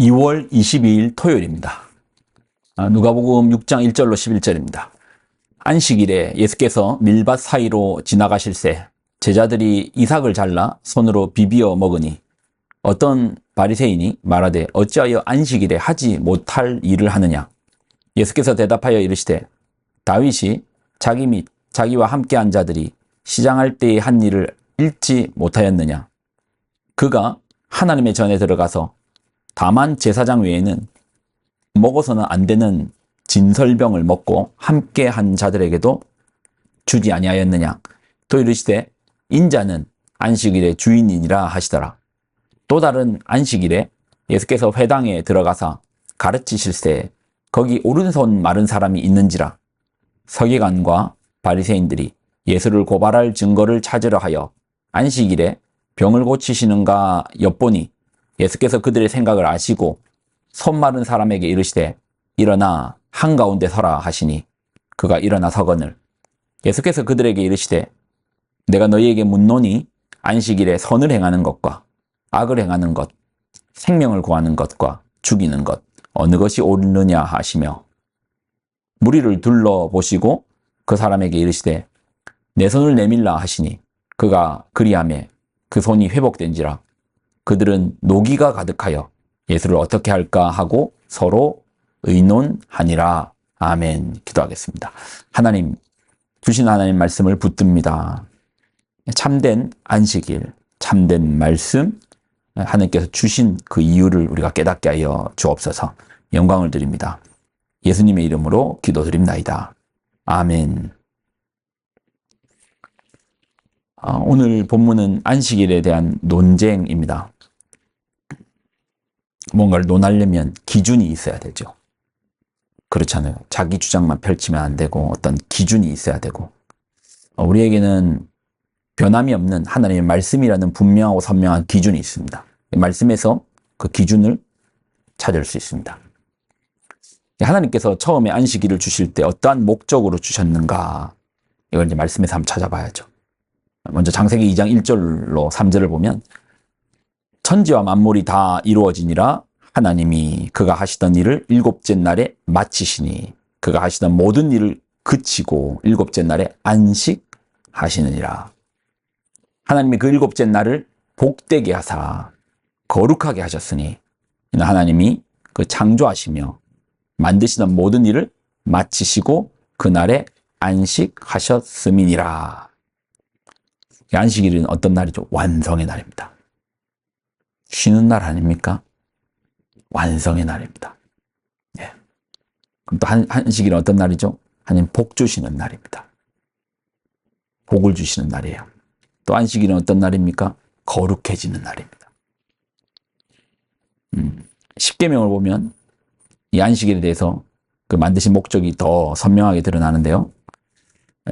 2월 22일 토요일입니다. 누가복음 6장 1절로 11절입니다. 안식일에 예수께서 밀밭 사이로 지나가실새 제자들이 이삭을 잘라 손으로 비비어 먹으니 어떤 바리새인이 말하되 어찌하여 안식일에 하지 못할 일을 하느냐. 예수께서 대답하여 이르시되 다윗이 자기 및 자기와 함께한 자들이 시장할 때에 한 일을 읽지 못하였느냐. 그가 하나님의 전에 들어가서 다만 제사장 외에는 먹어서는 안 되는 진설병을 먹고 함께 한 자들에게도 주지 아니하였느냐. 또 이르시되 인자는 안식일의 주인이니라 하시더라. 또 다른 안식일에 예수께서 회당에 들어가사 가르치실새 거기 오른손 마른 사람이 있는지라. 서기관과 바리새인들이 예수를 고발할 증거를 찾으려 하여 안식일에 병을 고치시는가 엿보니 예수께서 그들의 생각을 아시고 손 마른 사람에게 이르시되 일어나 한가운데 서라 하시니 그가 일어나 서거늘. 예수께서 그들에게 이르시되 내가 너희에게 묻노니 안식일에 선을 행하는 것과 악을 행하는 것, 생명을 구하는 것과 죽이는 것 어느 것이 옳으느냐 하시며 무리를 둘러보시고 그 사람에게 이르시되 내 손을 내밀라 하시니 그가 그리하매 그 손이 회복된지라. 그들은 노기가 가득하여 예수를 어떻게 할까 하고 서로 의논하니라. 아멘. 기도하겠습니다. 하나님, 주신 하나님 말씀을 붙듭니다. 참된 안식일, 참된 말씀, 하나님께서 주신 그 이유를 우리가 깨닫게 하여 주옵소서. 영광을 드립니다. 예수님의 이름으로 기도드립나이다. 아멘. 오늘 본문은 안식일에 대한 논쟁입니다. 뭔가를 논하려면 기준이 있어야 되죠. 그렇잖아요. 자기 주장만 펼치면 안 되고 어떤 기준이 있어야 되고 우리에게는 변함이 없는 하나님의 말씀이라는 분명하고 선명한 기준이 있습니다. 말씀에서 그 기준을 찾을 수 있습니다. 하나님께서 처음에 안식일을 주실 때 어떠한 목적으로 주셨는가, 이걸 이제 말씀에서 한번 찾아봐야죠. 먼저 창세기 2장 1절로 3절을 보면 천지와 만물이 다 이루어지니라 하나님이 그가 하시던 일을 일곱째 날에 마치시니 그가 하시던 모든 일을 그치고 일곱째 날에 안식하시느니라. 하나님이 그 일곱째 날을 복되게 하사 거룩하게 하셨으니 하나님이 그 창조하시며 만드시던 모든 일을 마치시고 그날에 안식하셨음이니라. 안식일은 어떤 날이죠? 완성의 날입니다. 쉬는 날 아닙니까? 완성의 날입니다. 예. 그럼 또 안식일은 어떤 날이죠? 하나님 복 주시는 날입니다. 복을 주시는 날이에요. 또 안식일은 어떤 날입니까? 거룩해지는 날입니다. 십계명을 보면 이 안식일에 대해서 그 만드신 목적이 더 선명하게 드러나는데요.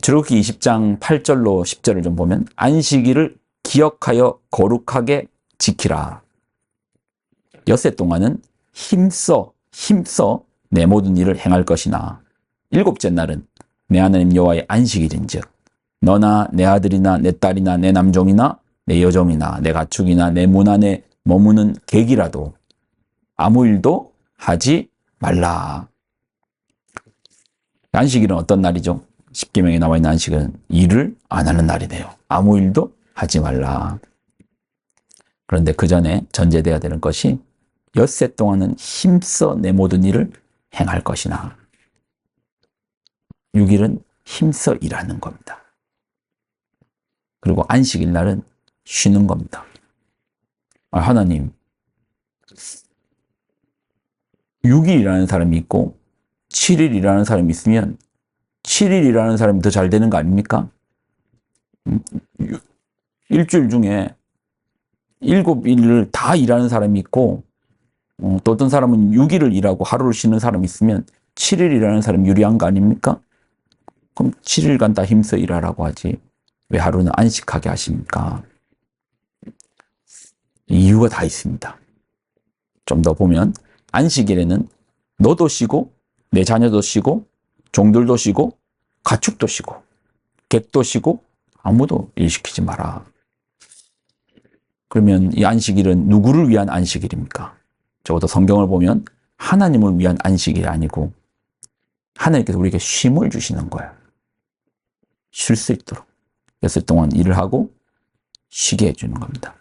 출애굽기 20장 8절로 10절을 좀 보면 안식일을 기억하여 거룩하게 지키라. 엿새 동안은 힘써 내 모든 일을 행할 것이나 일곱째 날은 내 하나님 여호와의 안식일인즉 너나 내 아들이나 내 딸이나 내 남종이나 내 여종이나 내 가축이나 내 문 안에 머무는 객이라도 아무 일도 하지 말라. 안식일은 어떤 날이죠? 십계명에 나와 있는 안식일은 일을 안 하는 날이네요. 아무 일도 하지 말라. 그런데 그 전에 전제되어야 되는 것이 엿새 동안은 힘써 내 모든 일을 행할 것이나 6일은 힘써 일하는 겁니다. 그리고 안식일 날은 쉬는 겁니다. 하나님, 6일 일하는 사람이 있고 7일 일하는 사람이 있으면 7일 일하는 사람이 더 잘 되는 거 아닙니까? 일주일 중에 7일을 다 일하는 사람이 있고 또 어떤 사람은 6일을 일하고 하루를 쉬는 사람이 있으면 7일 일하는 사람이 유리한 거 아닙니까? 그럼 7일간 다 힘써 일하라고 하지 왜 하루는 안식하게 하십니까? 이유가 다 있습니다. 좀 더 보면 안식일에는 너도 쉬고 내 자녀도 쉬고 종들도 쉬고 가축도 쉬고 객도 쉬고 아무도 일 시키지 마라. 그러면 이 안식일은 누구를 위한 안식일입니까? 적어도 성경을 보면 하나님을 위한 안식이 아니고 하나님께서 우리에게 쉼을 주시는 거예요. 쉴 수 있도록. 며칠 동안 일을 하고 쉬게 해주는 겁니다.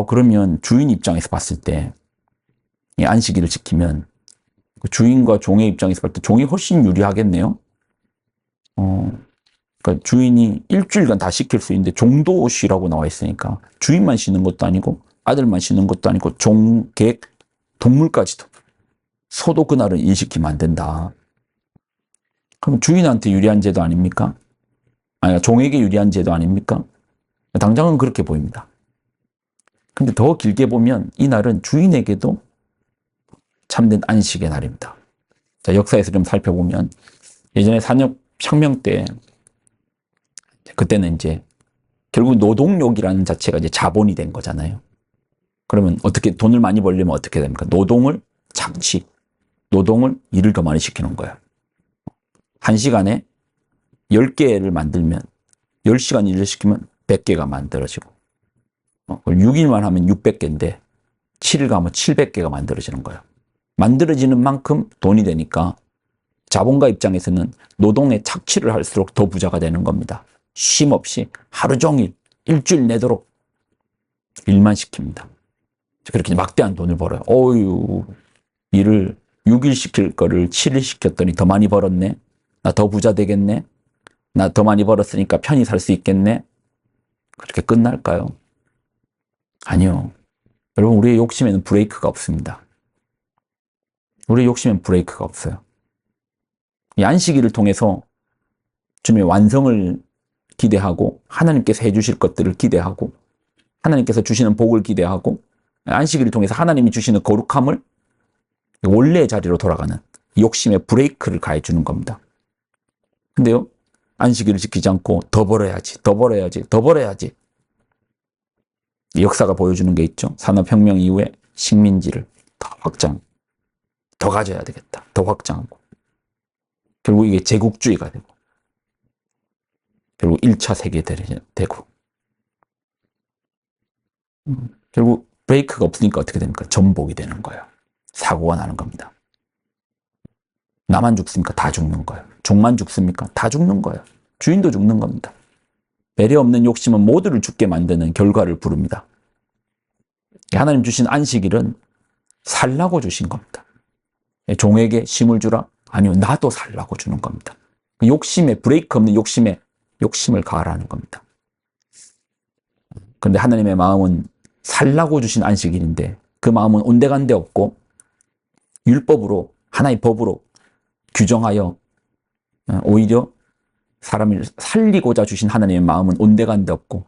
그러면 주인 입장에서 봤을 때 이 안식일을 지키면 그 주인과 종의 입장에서 봤을 때 종이 훨씬 유리하겠네요. 그러니까 주인이 일주일간 다 시킬 수 있는데 종도 쉬라고 나와 있으니까 주인만 쉬는 것도 아니고 아들만 쉬는 것도 아니고 종, 객, 동물까지도 소도 그날은 일 시키면 안 된다. 그럼 주인한테 유리한 제도 아닙니까? 아니, 종에게 유리한 제도 아닙니까? 당장은 그렇게 보입니다. 근데 더 길게 보면 이 날은 주인에게도 참된 안식의 날입니다. 자, 역사에서 좀 살펴보면 예전에 산업혁명 때 그때는 이제 결국 노동력이라는 자체가 이제 자본이 된 거잖아요. 그러면 어떻게 돈을 많이 벌려면 어떻게 됩니까? 노동을 착취, 노동을 일을 더 많이 시키는 거예요. 1시간에 10개를 만들면 10시간 일을 시키면 100개가 만들어지고 6일만 하면 600개인데 7일 가면 700개가 만들어지는 거예요. 만들어지는 만큼 돈이 되니까 자본가 입장에서는 노동의 착취를 할수록 더 부자가 되는 겁니다. 쉼 없이 하루 종일 일주일 내도록 일만 시킵니다. 그렇게 막대한 돈을 벌어요. 일을 6일 시킬 거를 7일 시켰더니 더 많이 벌었네. 나 더 부자 되겠네. 나 더 많이 벌었으니까 편히 살 수 있겠네. 그렇게 끝날까요? 아니요. 여러분, 우리의 욕심에는 브레이크가 없습니다. 우리의 욕심엔 브레이크가 없어요. 이 안식일을 통해서 주님의 완성을 기대하고 하나님께서 해주실 것들을 기대하고 하나님께서 주시는 복을 기대하고 안식일을 통해서 하나님이 주시는 거룩함을 원래의 자리로 돌아가는 욕심의 브레이크를 가해주는 겁니다. 근데요, 안식일을 지키지 않고 더 벌어야지, 더 벌어야지, 더 벌어야지. 역사가 보여주는 게 있죠. 산업혁명 이후에 식민지를 더 확장, 더 가져야 되겠다, 더 확장하고 결국 이게 제국주의가 되고 결국 1차 세계대전이 되고 결국 브레이크가 없으니까 어떻게 됩니까? 전복이 되는 거예요. 사고가 나는 겁니다. 나만 죽습니까? 다 죽는 거예요. 종만 죽습니까? 다 죽는 거예요. 주인도 죽는 겁니다. 배려 없는 욕심은 모두를 죽게 만드는 결과를 부릅니다. 하나님 주신 안식일은 살라고 주신 겁니다. 종에게 쉼을 주라? 아니요, 나도 살라고 주는 겁니다. 욕심에, 브레이크 없는 욕심을 가하라는 겁니다. 그런데 하나님의 마음은 살라고 주신 안식일인데 그 마음은 온데간데 없고 율법으로, 하나의 법으로 규정하여 오히려 사람을 살리고자 주신 하나님의 마음은 온데간데 없고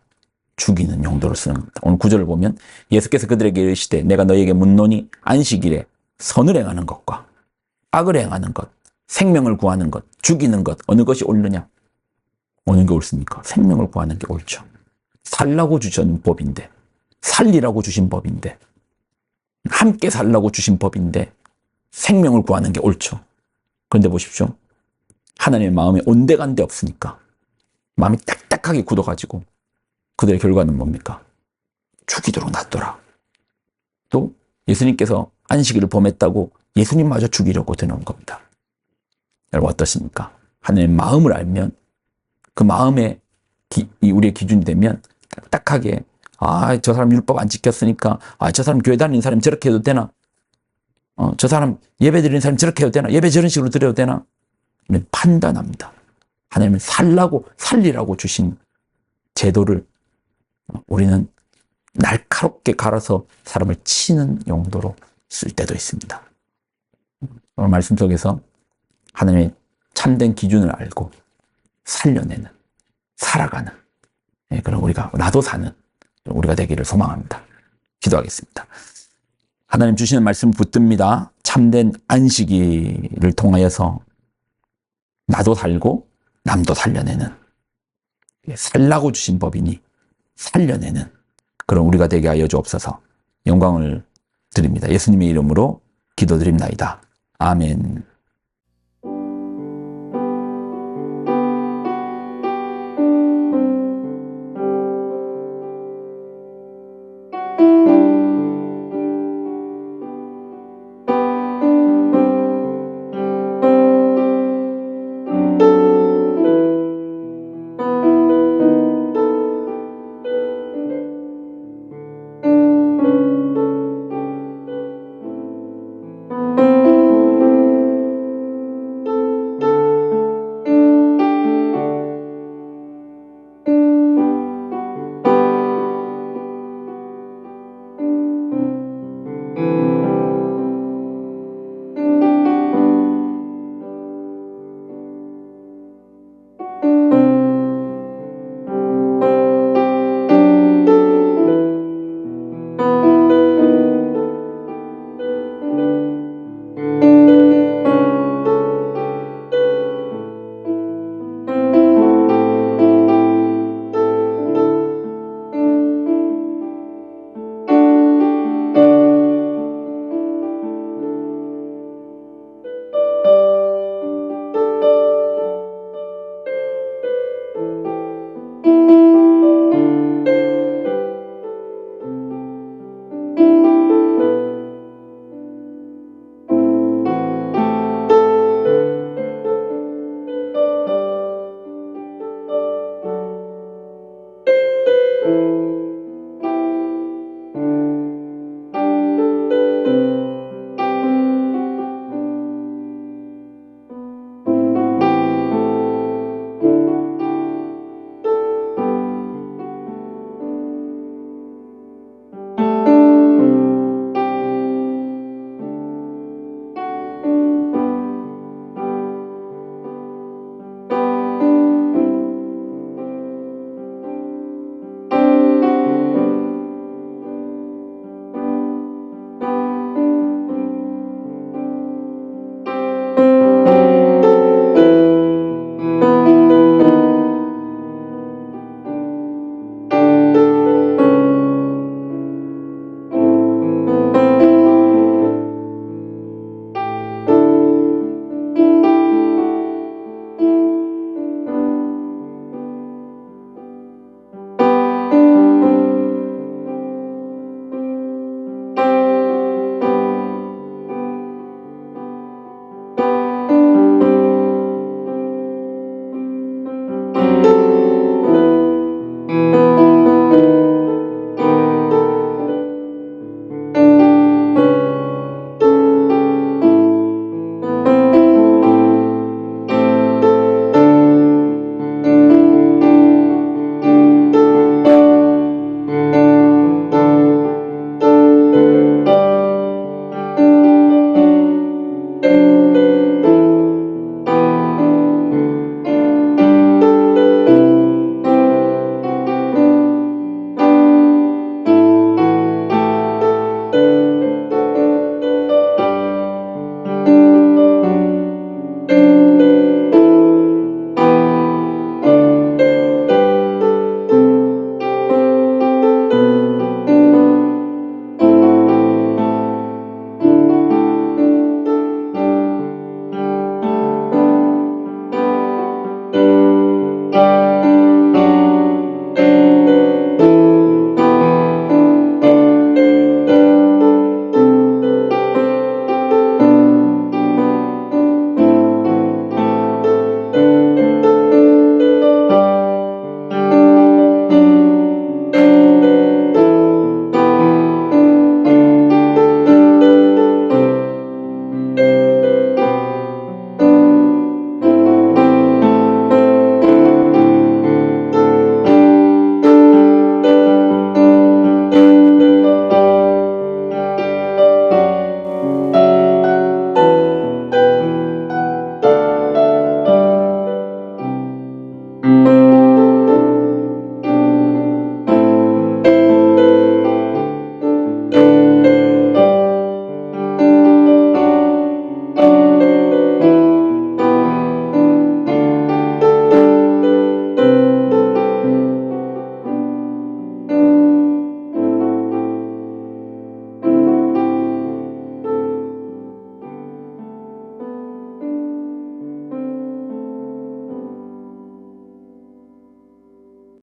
죽이는 용도로 쓰는 겁니다. 오늘 9절을 보면 예수께서 그들에게 이르시되 내가 너희에게 묻노니 안식일에 선을 행하는 것과 악을 행하는 것, 생명을 구하는 것, 죽이는 것 어느 것이 옳느냐? 어느 게 옳습니까? 생명을 구하는 게 옳죠. 살라고 주신 법인데, 살리라고 주신 법인데, 함께 살라고 주신 법인데 생명을 구하는 게 옳죠. 그런데 보십시오. 하나님의 마음에 온데간데 없으니까 마음이 딱딱하게 굳어가지고 그들의 결과는 뭡니까? 죽이도록 놔둬라. 또 예수님께서 안식일을 범했다고 예수님마저 죽이려고 드는 겁니다. 여러분 어떻습니까? 하나님의 마음을 알면 그 마음에 우리의 기준이 되면 딱딱하게 저 사람 율법 안 지켰으니까 저 사람 교회 다니는 사람이 저렇게 해도 되나? 저 사람 예배 드리는 사람이 저렇게 해도 되나? 예배 저런 식으로 드려도 되나? 판단합니다. 하나님은 살리라고 주신 제도를 우리는 날카롭게 갈아서 사람을 치는 용도로 쓸 때도 있습니다. 오늘 말씀 속에서 하나님의 참된 기준을 알고 살려내는, 살아가는 그런 나도 사는 우리가 되기를 소망합니다. 기도하겠습니다. 하나님 주시는 말씀 붙듭니다. 참된 안식일을 통하여서 나도 살고 남도 살려내는, 살라고 주신 법이니 살려내는 그런 우리가 되게 하여 주옵소서. 영광을 드립니다. 예수님의 이름으로 기도드립나이다. 아멘.